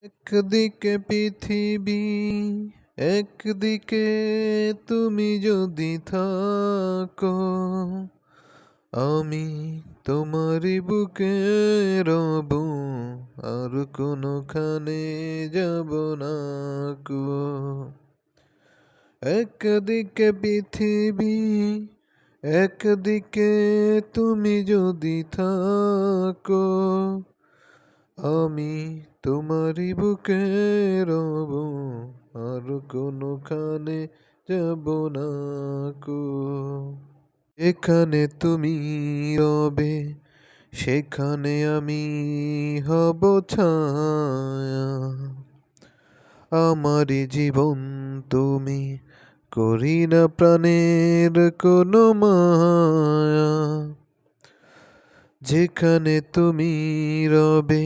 একদিকে পৃথিবী, একদিকে তুমি যদি থাকো, আমি তোমারই বুকে রব, আর কোনোখানে যাব না কো। একদিকে পৃথিবী, একদিকে তুমি যদি থাকো, আমি তোমারই বুকে রব, আর কোনোখানে যাব না কো। এখানে তুমি রবে, সেখানে আমি হব ছায়া। আমারই জীবন তুমি, করি না প্রাণের কোনো মায়া। যেখানে তুমি রবে,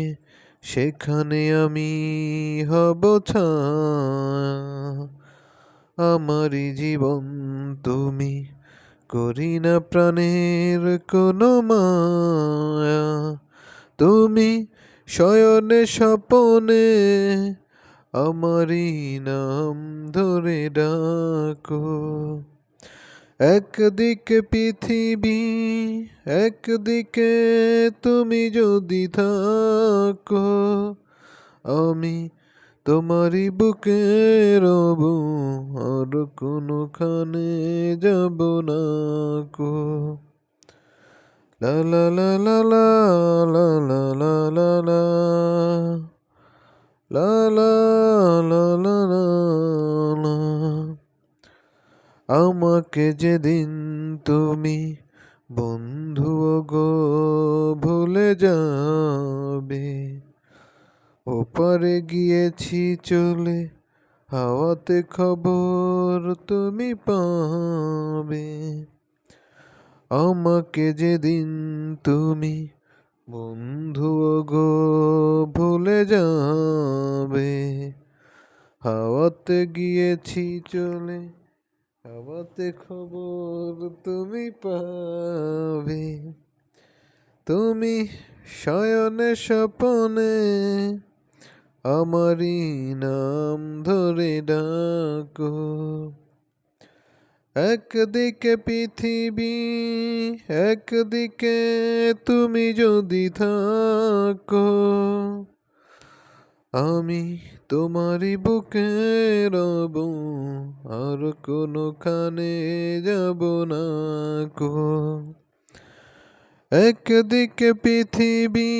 সেখানে আমি হব ছায়া। আমারই জীবন তুমি, করি না প্রাণের কোনো মায়া। তুমি শয়নে স্বপনে আমারই নাম ধরে ডাকো। একদিকে পৃথিবী, একদিকে তুমি যদি থাকো, আমি তোমারই বুকে রব, আর কোনোখানে যাব না কো। লা লা লা লা লা লা লা লা লা লা লা লা লা লা লা লা। আমাকে যেদিন তুমি বন্ধু গো ভুলে যাবে, ওপারে গিয়েছি চলে, হাওয়াতে খবর তুমি পাবে। আমাকে যেদিন তুমি বন্ধু গো ভুলে যাবে, হাওয়াতে গিয়েছি চলে, হাওয়াতে খবর তুমি পাবে। তুমি শয়নে স্বপনে আমারই নাম ধরে ডাকো। একদিকে পৃথিবী, একদিকে তুমি যদি থাকো, আমি তোমারই বুকে রব, আর কোনোখানে যাব না কো। একদিকে পৃথিবী।